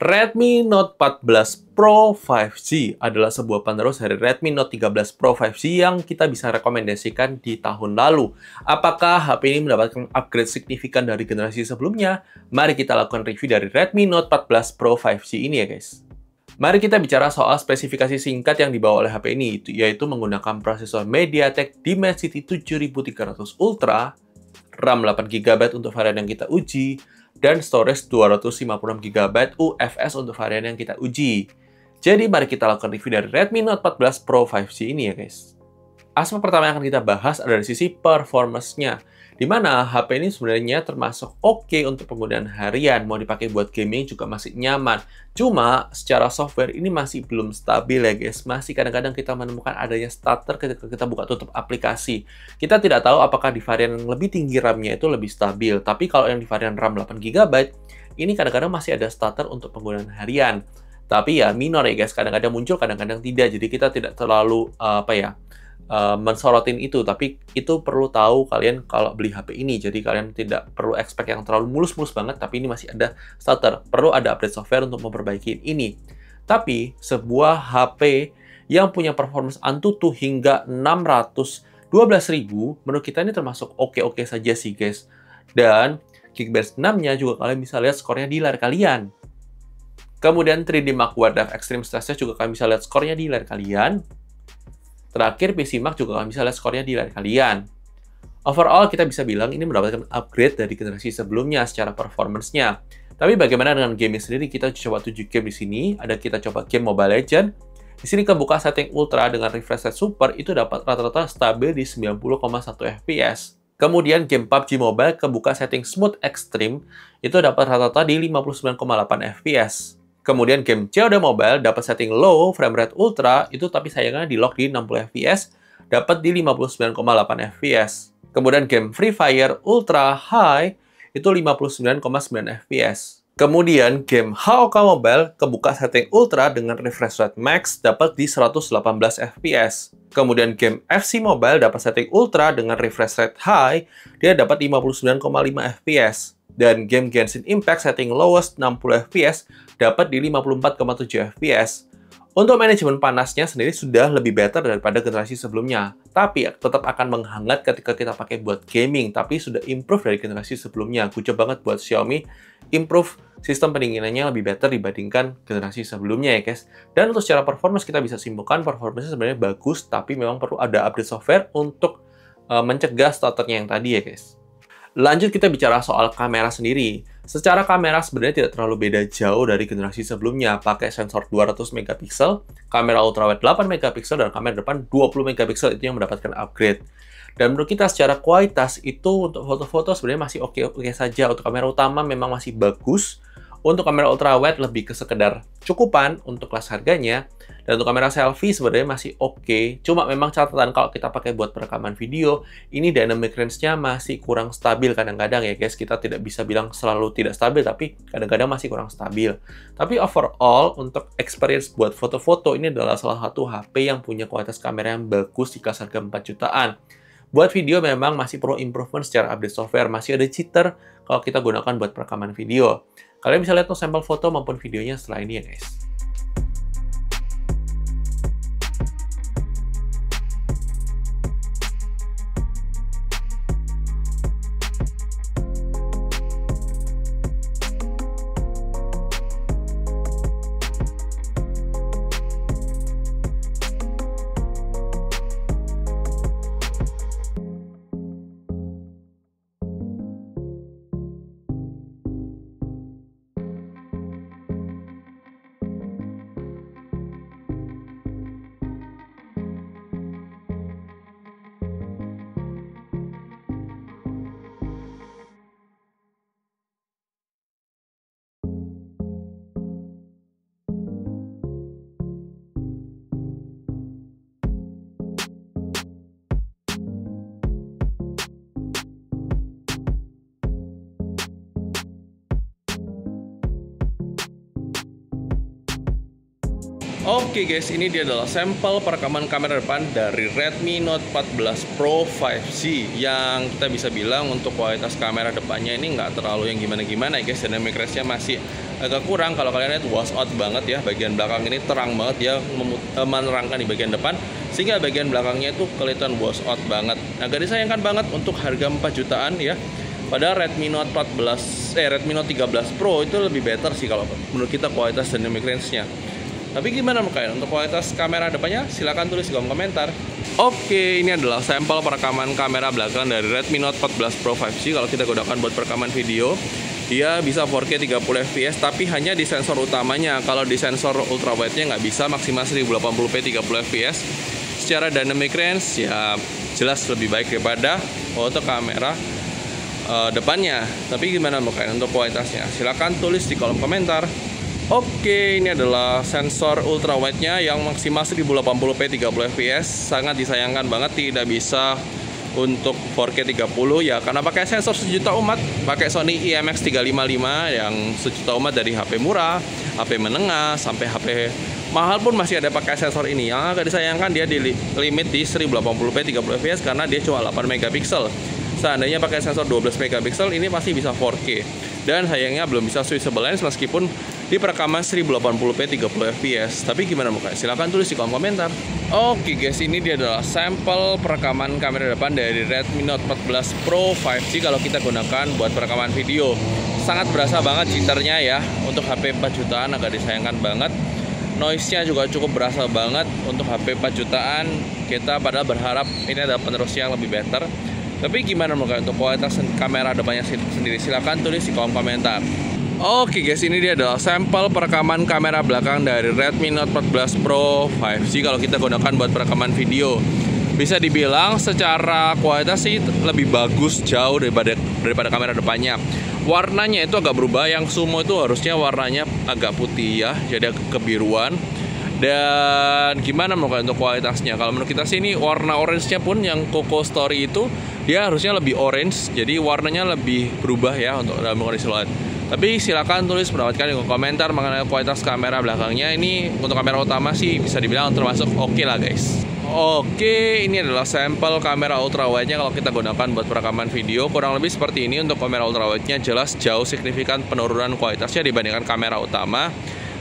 Redmi Note 14 Pro 5G adalah sebuah penerus dari Redmi Note 13 Pro 5G yang kita bisa rekomendasikan di tahun lalu. Apakah HP ini mendapatkan upgrade signifikan dari generasi sebelumnya? Mari kita lakukan review dari Redmi Note 14 Pro 5G ini ya guys. Mari kita bicara soal spesifikasi singkat yang dibawa oleh HP ini, yaitu menggunakan prosesor MediaTek Dimensity 7300 Ultra, RAM 8GB untuk varian yang kita uji, dan storage 256GB UFS untuk varian yang kita uji. Jadi mari kita lakukan review dari Redmi Note 14 Pro 5G ini ya guys. Aspek pertama yang akan kita bahas adalah dari sisi performance-nya, di mana HP ini sebenarnya termasuk oke untuk penggunaan harian, mau dipakai buat gaming juga masih nyaman. Cuma secara software ini masih belum stabil ya guys, masih kadang-kadang kita menemukan adanya stutter ketika kita buka tutup aplikasi. Kita tidak tahu apakah di varian yang lebih tinggi RAM-nya itu lebih stabil, tapi kalau yang di varian RAM 8GB, ini kadang-kadang masih ada stutter untuk penggunaan harian. Tapi ya minor ya guys, kadang-kadang muncul, kadang-kadang tidak, jadi kita tidak terlalu mensorotin itu, tapi itu perlu tahu kalian kalau beli HP ini. Jadi kalian tidak perlu expect yang terlalu mulus-mulus banget, tapi ini masih ada stutter. Perlu ada update software untuk memperbaiki ini. Tapi sebuah HP yang punya performance Antutu hingga 612.000, menurut kita ini termasuk oke-oke saja sih guys. Dan Geekbench 6-nya juga kalian bisa lihat skornya di layar kalian. Kemudian 3D Mark Wardaf Extreme Stress-nya juga kalian bisa lihat skornya di layar kalian. Terakhir, PC Mark juga kalian bisa lihat skornya di layar kalian. Overall, kita bisa bilang ini mendapatkan upgrade dari generasi sebelumnya secara performance-nya. Tapi bagaimana dengan gaming sendiri? Kita coba 7 game di sini. Ada kita coba game Mobile Legends. Di sini kebuka setting Ultra dengan refresh rate Super, itu dapat rata-rata stabil di 90,1 FPS. Kemudian game PUBG Mobile kebuka setting Smooth Extreme, itu dapat rata-rata di 59,8 FPS. Kemudian game COD Mobile dapat setting low frame rate ultra, itu tapi sayangnya di lock di 60 fps, dapat di 59,8 fps. Kemudian game Free Fire Ultra High itu 59,9 fps. Kemudian game HOK Mobile kebuka setting ultra dengan refresh rate max dapat di 118 fps. Kemudian game FC Mobile dapat setting ultra dengan refresh rate high, dia dapat 59,5 fps. Dan game Genshin Impact setting lowest 60 fps dapat di 54,7 fps. Untuk manajemen panasnya sendiri sudah lebih better daripada generasi sebelumnya, tapi tetap akan menghangat ketika kita pakai buat gaming, tapi sudah improve dari generasi sebelumnya. Kucap banget buat Xiaomi, improve sistem pendinginannya lebih better dibandingkan generasi sebelumnya ya guys. Dan untuk secara performance kita bisa simpulkan performance sebenarnya bagus, tapi memang perlu ada update software untuk mencegah stutternya yang tadi ya guys. Lanjut kita bicara soal kamera sendiri. Secara kamera sebenarnya tidak terlalu beda jauh dari generasi sebelumnya. Pakai sensor 200 megapiksel, kamera ultrawide 8 megapiksel, dan kamera depan 20 megapiksel itu yang mendapatkan upgrade. Dan menurut kita secara kualitas itu untuk foto-foto sebenarnya masih oke-oke saja. Untuk kamera utama memang masih bagus. Untuk kamera ultrawide lebih ke sekedar cukupan untuk kelas harganya. Dan untuk kamera selfie sebenarnya masih oke. Cuma memang catatan kalau kita pakai buat perekaman video, ini dynamic range-nya masih kurang stabil kadang-kadang ya guys. Kita tidak bisa bilang selalu tidak stabil, tapi kadang-kadang masih kurang stabil. Tapi overall, untuk experience buat foto-foto, ini adalah salah satu HP yang punya kualitas kamera yang bagus di kelas harga 4 jutaan. Buat video memang masih perlu improvement secara update software. Masih ada jitter kalau kita gunakan buat perekaman video. Kalian bisa lihat tuh sampel foto maupun videonya setelah ini ya guys. Oke guys, ini dia adalah sampel perekaman kamera depan dari Redmi Note 14 Pro 5G yang kita bisa bilang untuk kualitas kamera depannya ini nggak terlalu yang gimana-gimana ya guys. Dynamic range-nya masih agak kurang. Kalau kalian lihat wash out banget ya, bagian belakang ini terang banget ya, menerangkan di bagian depan, sehingga bagian belakangnya itu kelihatan wash out banget. Agak disayangkan banget untuk harga 4 jutaan ya. Padahal Redmi Note 13 Pro itu lebih better sih kalau menurut kita kualitas dynamic range-nya. Tapi gimana menurut kalian untuk kualitas kamera depannya? Silahkan tulis di kolom komentar. Oke, ini adalah sampel perekaman kamera belakang dari Redmi Note 14 Pro 5G. Kalau kita gunakan buat perekaman video, dia bisa 4K 30 fps, tapi hanya di sensor utamanya. Kalau di sensor ultrawide-nya nggak bisa maksimal 1080p 30 fps. Secara dynamic range ya jelas lebih baik daripada untuk kamera depannya. Tapi gimana menurut kalian untuk kualitasnya? Silahkan tulis di kolom komentar. Oke, ini adalah sensor ultrawide-nya yang maksimal 1080p 30 fps. Sangat disayangkan banget tidak bisa untuk 4K 30 ya, karena pakai sensor sejuta umat, pakai Sony IMX355 yang sejuta umat dari HP murah, HP menengah, sampai HP mahal pun masih ada pakai sensor ini. Yang agak disayangkan dia di limit di 1080p 30 fps karena dia cuma 8 megapiksel. Seandainya pakai sensor 12 megapiksel ini pasti bisa 4K. Dan sayangnya belum bisa switchable lens meskipun di perekaman 1080p 30 fps. Tapi gimana muka? Silahkan tulis di kolom komentar. Oke guys, ini dia adalah sampel perekaman kamera depan dari Redmi Note 14 Pro 5G kalau kita gunakan buat perekaman video. Sangat berasa banget jitternya ya. Untuk HP 4 jutaan agak disayangkan banget. Noise-nya juga cukup berasa banget untuk HP 4 jutaan. Kita padahal berharap ini ada penerusnya yang lebih better. Tapi gimana menurut untuk kualitas kamera depannya sendiri? Silahkan tulis di kolom komentar. Oke guys, ini dia adalah sampel perekaman kamera belakang dari Redmi Note 14 Pro 5G kalau kita gunakan buat perekaman video. Bisa dibilang secara kualitas sih lebih bagus jauh daripada kamera depannya. Warnanya itu agak berubah, yang Sumo itu harusnya warnanya agak putih ya, jadi kebiruan. Dan gimana menurut untuk kualitasnya? Kalau menurut kita sih ini warna orange-nya pun yang Coco Story itu dia harusnya lebih orange, jadi warnanya lebih berubah ya untuk dalam kondisi LED. Tapi silakan tulis pendapat kalian di komentar mengenai kualitas kamera belakangnya. Ini untuk kamera utama sih bisa dibilang termasuk oke lah guys. Oke, ini adalah sampel kamera ultrawide-nya kalau kita gunakan buat perekaman video. Kurang lebih seperti ini untuk kamera ultrawide-nya, jelas jauh signifikan penurunan kualitasnya dibandingkan kamera utama.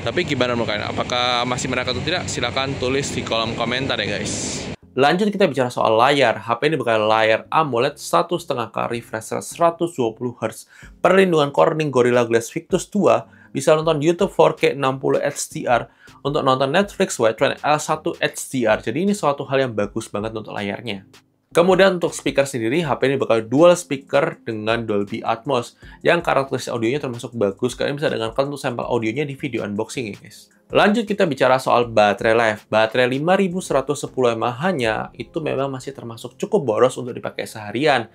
Tapi gimana menurut kalian? Apakah masih menarik atau tidak? Silahkan tulis di kolom komentar ya guys. Lanjut kita bicara soal layar. HP ini berkaitan layar AMOLED 1,5K refresh rate 120Hz. Perlindungan Corning Gorilla Glass Victus 2. Bisa nonton YouTube 4K 60 HDR. Untuk nonton Netflix Widescreen L1 HDR. Jadi ini suatu hal yang bagus banget untuk layarnya. Kemudian untuk speaker sendiri, HP ini bakal dual speaker dengan Dolby Atmos yang karakteristik audionya termasuk bagus. Kalian bisa dengarkan untuk sampel audionya di video unboxing ya guys. Lanjut kita bicara soal baterai life. Baterai 5110 mAh-nya itu memang masih termasuk cukup boros untuk dipakai seharian.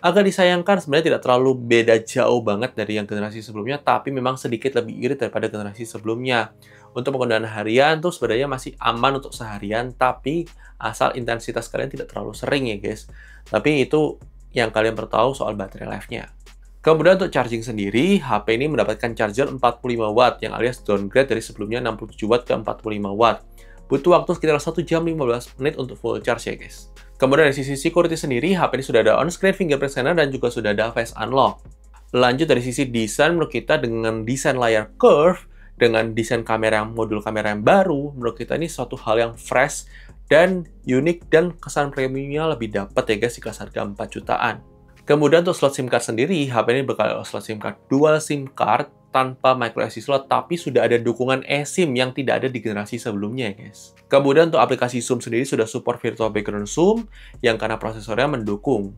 Agak disayangkan sebenarnya tidak terlalu beda jauh banget dari yang generasi sebelumnya, tapi memang sedikit lebih irit daripada generasi sebelumnya. Untuk penggunaan harian tuh sebenarnya masih aman untuk seharian, tapi asal intensitas kalian tidak terlalu sering ya guys. Tapi itu yang kalian perlu tahu soal baterai life-nya. Kemudian untuk charging sendiri, HP ini mendapatkan charger 45 watt yang alias downgrade dari sebelumnya 67 watt ke 45 watt. Butuh waktu sekitar 1 jam 15 menit untuk full charge ya guys. Kemudian dari sisi security sendiri, HP ini sudah ada on-screen fingerprint scanner dan juga sudah ada face unlock. Lanjut dari sisi desain, menurut kita dengan desain layar curve, dengan desain kamera modul kamera yang baru, menurut kita ini suatu hal yang fresh dan unik dan kesan premiumnya lebih dapat ya guys di kelas harga 4 jutaan. Kemudian untuk slot SIM card sendiri, HP ini bakal slot SIM card dual SIM card tanpa microSD slot, tapi sudah ada dukungan eSIM yang tidak ada di generasi sebelumnya ya guys. Kemudian untuk aplikasi zoom sendiri sudah support virtual background zoom yang karena prosesornya mendukung.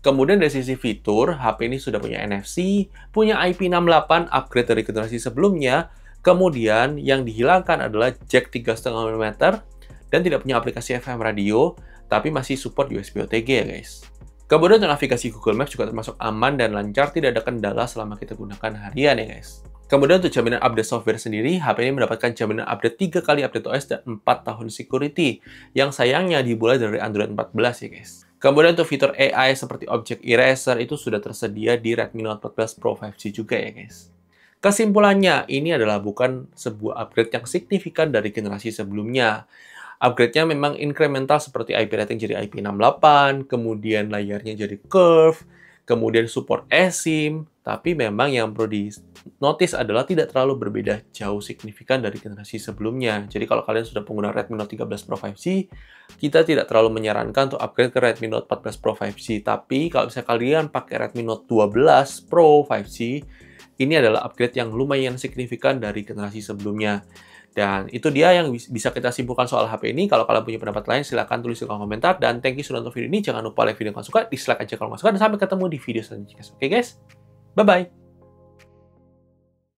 Kemudian dari sisi fitur, HP ini sudah punya NFC, punya IP68 upgrade dari generasi sebelumnya. Kemudian yang dihilangkan adalah jack 3,5 mm dan tidak punya aplikasi FM radio, tapi masih support USB OTG ya guys. Kemudian untuk navigasi Google Maps juga termasuk aman dan lancar, tidak ada kendala selama kita gunakan harian ya guys. Kemudian untuk jaminan update software sendiri, HP ini mendapatkan jaminan update 3 kali update OS dan 4 tahun security, yang sayangnya dimulai dari Android 14 ya guys. Kemudian untuk fitur AI seperti Object Eraser itu sudah tersedia di Redmi Note 14 Pro 5G juga ya guys. Kesimpulannya, ini adalah bukan sebuah upgrade yang signifikan dari generasi sebelumnya. Upgrade-nya memang incremental seperti IP rating jadi IP68, kemudian layarnya jadi curve, kemudian support eSIM, tapi memang yang perlu di-notice adalah tidak terlalu berbeda jauh signifikan dari generasi sebelumnya. Jadi kalau kalian sudah pengguna Redmi Note 13 Pro 5G, kita tidak terlalu menyarankan untuk upgrade ke Redmi Note 14 Pro 5G. Tapi kalau misalnya kalian pakai Redmi Note 12 Pro 5G, ini adalah upgrade yang lumayan signifikan dari generasi sebelumnya. Dan itu dia yang bisa kita simpulkan soal HP ini. Kalau kalian punya pendapat lain, silahkan tulis di kolom komentar. Dan thank you sudah nonton video ini. Jangan lupa like video kalau suka, dislike aja kalau nggak suka. Dan sampai ketemu di video selanjutnya. Oke guys? Bye-bye!